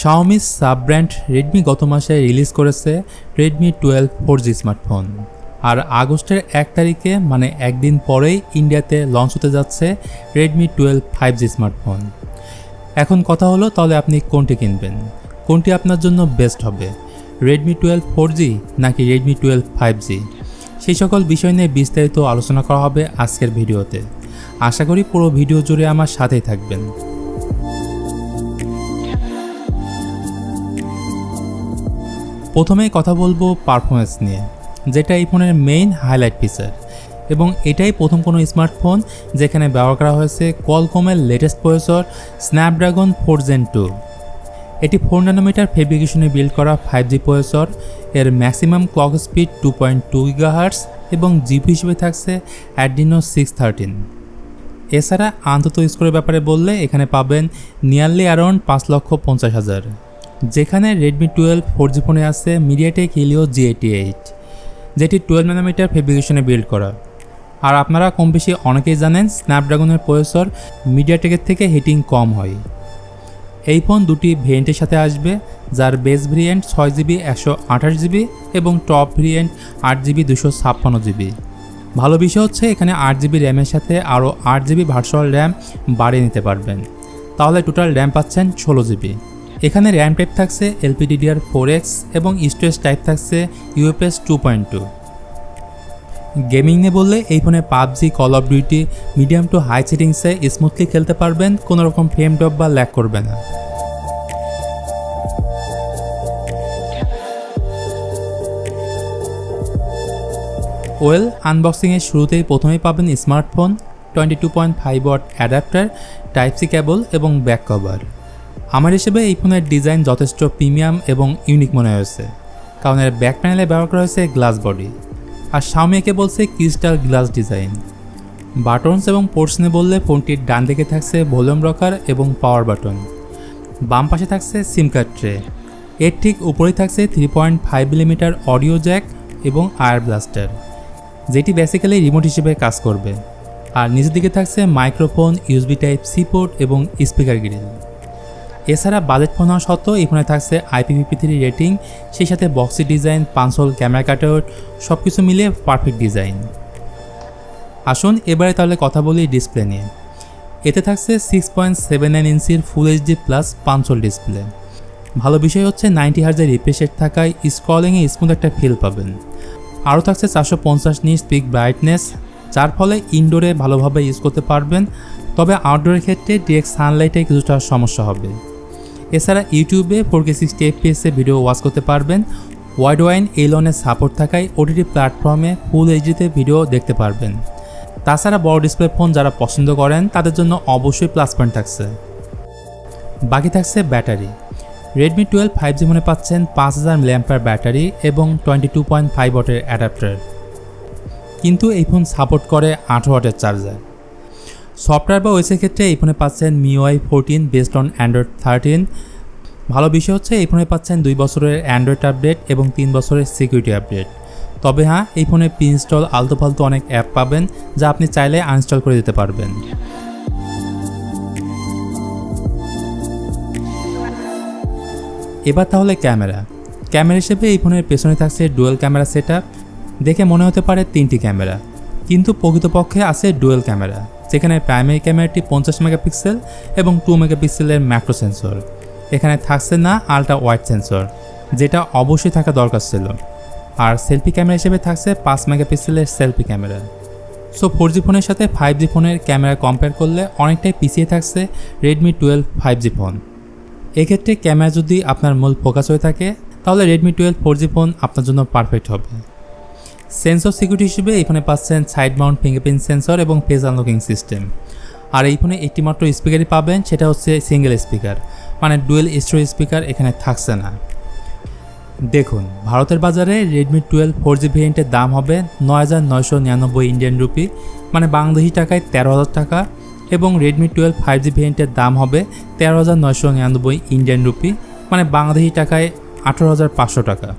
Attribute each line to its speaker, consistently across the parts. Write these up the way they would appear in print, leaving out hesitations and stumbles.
Speaker 1: xiaomi sub brand Redmi গত মাসে release করেছে রেডমি 12 4G স্মার্টফোন। আর আগস্টের 1 তারিখে মানে একদিন পরেই ইন্ডিয়াতে লঞ্চ হতে যাচ্ছে রেডমি 12 5G স্মার্টফোন। এখন কথা হলো, তাহলে আপনি কোনটি কিনবেন, কোনটি আপনার জন্য বেস্ট হবে, রেডমি 12 4G নাকি রেডমি 12 5G? সেই সকল বিষয় নিয়ে বিস্তারিত আলোচনা করা হবে আজকের ভিডিওতে। আশা করি পুরো ভিডিও জুড়ে আমার সাথেই থাকবেন। প্রথমেই কথা বলবো পারফরমেন্স নিয়ে, যেটা এই ফোনের মেইন হাইলাইট ফিচার, এবং এটাই প্রথম কোনো স্মার্টফোন যেখানে ব্যবহার করা হয়েছে কোয়ালকমের লেটেস্ট প্রসেসর স্ন্যাপড্রাগন 4 Gen 2। এটি 4 nm ফেব্রিকেশনে বিল্ড করা 5G প্রসেসর। এর ম্যাক্সিমাম ক্লক স্পিড 2.2 GHz এবং জিপি হিসেবে থাকছে Adreno 613। এছাড়া আন্তত স্কোরের ব্যাপারে বললে এখানে পাবেন নিয়ারলি অ্যারাউন্ড 5,50,000, যেখানে রেডমি 12 4G ফোনে আছে মিডিয়াটেক হিলিও G88, যেটি 12 nm ফেব্রিকেশনে বিল্ড করা। আর আপনারা কম বেশি অনেকেই জানেন স্ন্যাপড্রাগনের প্রসেসর মিডিয়াটেকের থেকে হিটিং কম হয়। এই ফোন দুটি ভেরিয়েন্টের সাথে আসবে, যার বেস ভেরিয়েন্ট 6GB 128GB এবং টপ ভেরিয়েন্ট 8GB 256GB। ভালো বিষয় হচ্ছে এখানে 8GB র্যামের সাথে আরও 8GB ভার্চুয়াল র্যাম বাড়িয়ে নিতে পারবেন, তাহলে টোটাল র্যাম পাচ্ছেন 16GB। এখানে র্যাম টাইপ থাকছে LPDDR4X এবং স্টোরেজ টাইপ থাকছে UFS 2.2। গেমিং নিয়ে বললে এই ফোনে PUBG, call of duty medium to high সেটিংসে স্মুথলি খেলতে পারবেন, কোনো রকম ফ্রেম ড্রপ বা ল্যাগ করবে না। আনবক্সিংয়ের শুরুতেই প্রথমেই পাবেন smartphone, 22.5 watt adapter, type C cable এবং ব্যাক কভার। আমার হিসেবে এই ফোনের ডিজাইন যথেষ্ট প্রিমিয়াম এবং ইউনিক মনে হয়েছে, কারণ এর ব্যাক প্যানেলে ব্যবহার করা হয়েছে গ্লাস বডি, আর Xiaomi বলছে ক্রিস্টাল গ্লাস ডিজাইন। বাটনস এবং পোর্টস নিয়ে বললে ফোনটির ডান দিকে থাকছে ভলিউম রকার এবং পাওয়ার বাটন, বাম পাশে থাকছে সিম কার্ড ট্রে, এর ঠিক উপরেই থাকছে 3.5mm অডিও জ্যাক এবং আয়ার ব্লাস্টার, যেটি বেসিক্যালি রিমোট হিসেবে কাজ করবে। আর নিচের দিকে থাকছে মাইক্রোফোন, USB Type-C পোর্ট এবং স্পিকার গ্রিল। এছাড়া বাজেট ফোন হওয়া সত্ত্বেও এই ফোনে থাকছে IP53 রেটিং, সেই সাথে boxy design, 5 hole camera cutout, সব কিছু মিলিয়ে পারফেক্ট ডিজাইন। আসুন এবারে তাহলে কথা বলি ডিসপ্লে নিয়ে। এতে থাকছে 6.79 ইঞ্চির ফুল HD প্লাস 5 হোল ডিসপ্লে। ভালো বিষয় হচ্ছে 90 Hz রিফ্রেশ রেট থাকায় স্ক্রলিংয়ে স্মুথ একটা ফিল পাবেন। আরও থাকছে 450 নিটস পিক ব্রাইটনেস, যার ফলে ইনডোরে ভালোভাবে ইউজ করতে পারবেন, তবে আউটডোরের ক্ষেত্রে ডিরেক্ট সানলাইটে কিছুটা সমস্যা হবে। এছাড়া ইউটিউবে 4K 60 FPS ভিডিও ওয়াচ করতে পারবেন। ওয়াইড ওয়াইন এলনের সাপোর্ট থাকায় OTT প্ল্যাটফর্মে ফুল এইচডিতে ভিডিও দেখতে পারবেন। তাছাড়া বড় ডিসপ্লে ফোন যারা পছন্দ করেন তাদের জন্য অবশ্যই প্লাস পয়েন্ট থাকছে। বাকি থাকছে ব্যাটারি। রেডমি 12 5G ফোনে পাচ্ছেন 5000 mAh ব্যাটারি এবং 22.5 ওয়াটের অ্যাডাপ্টার, কিন্তু এই ফোন সাপোর্ট করে 8 ওয়াটের চার্জার। সফটওয়্যার বা ওএসের ক্ষেত্রে এই ফোনে পাচ্ছেন MIUI 14 বেসড অন Android 13। ভালো বিষয় হচ্ছে এই ফোনে পাচ্ছেন 2 বছরের অ্যান্ড্রয়েড আপডেট এবং 3 বছরের সিকিউরিটি আপডেট। তবে হ্যাঁ, এই ফোনে প্রি-ইনস্টল আলতু ফালতু অনেক অ্যাপ পাবেন, যা আপনি চাইলে আনইনস্টল করে দিতে পারবেন। এবার তাহলে ক্যামেরা হিসেবে এই ফোনের পেছনে থাকছে ডুয়েল ক্যামেরা সেটআপ। দেখে মনে হতে পারে 3টি ক্যামেরা, কিন্তু প্রকৃতপক্ষে আছে ডুয়েল ক্যামেরা, যেখানে প্রাইমারি ক্যামেরাটি 50 মেগাপিক্সেল এবং 2 মেগাপিক্সেলের ম্যাক্রো সেন্সর। এখানে থাকছে না আলট্রা ওয়াইড সেন্সর, যেটা অবশ্যই থাকা দরকার ছিল। আর সেলফি ক্যামেরা হিসেবে থাকছে 5 মেগাপিক্সেলের সেলফি ক্যামেরা। সো 4G ফোনের সাথে 5G ফোনের ক্যামেরা কম্পেয়ার করলে অনেকটাই পিছিয়ে থাকছে রেডমি 12 5G ফোন। এক্ষেত্রে ক্যামেরা যদি আপনার মূল ফোকাস হয়ে থাকে, তাহলে রেডমি 12 4G ফোন আপনার জন্য পারফেক্ট হবে। সেন্সর সিকিউরিটি হিসেবে এই ফোনে পাচ্ছেন সাইড মাউন্ট ফিঙ্গারপ্রিন্ট সেন্সর এবং ফেস আনলকিং সিস্টেম। আর এই ফোনে একটি মাত্র স্পিকারই পাবেন, সেটা হচ্ছে সিঙ্গেল স্পিকার, মানে ডুয়েল স্টোরেজ স্পিকার এখানে থাকছে না। দেখুন, ভারতের বাজারে রেডমি 12 4G ভেরিয়েন্টের দাম হবে 9,999 ইন্ডিয়ান রুপি, মানে বাংলাদেশি টাকায় 13,000 টাকা, এবং রেডমি 12 5G ভেরিয়েন্টের দাম হবে 13,999 ইন্ডিয়ান রুপি, মানে বাংলাদেশি টাকায় 18,500 টাকা।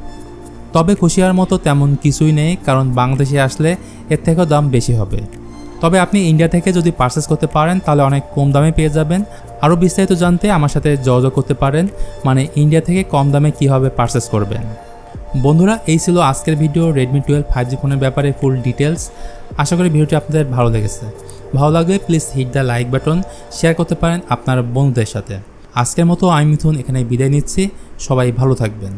Speaker 1: তবে খুশি হওয়ার মতো তেমন কিছুই নেই, কারণ বাংলাদেশে আসলে এর থেকেও দাম বেশি হবে। তবে আপনি ইন্ডিয়া থেকে যদি পারচেস করতে পারেন তাহলে অনেক কম দামে পেয়ে যাবেন। আরও বিস্তারিত জানতে আমার সাথে যোগাযোগ করতে পারেন, মানে ইন্ডিয়া থেকে কম দামে কীভাবে পারচেস করবেন। বন্ধুরা, এই ছিল আজকের ভিডিও রেডমি 12 5G ফোনের ব্যাপারে ফুল ডিটেলস। আশা করি ভিডিওটি আপনাদের ভালো লেগেছে। ভালো লাগলে please hit the like button, share করতে পারেন আপনার বন্ধুদের সাথে। আজকের মতো আমি মিথুন এখানে বিদায় নিচ্ছি। সবাই ভালো থাকবেন।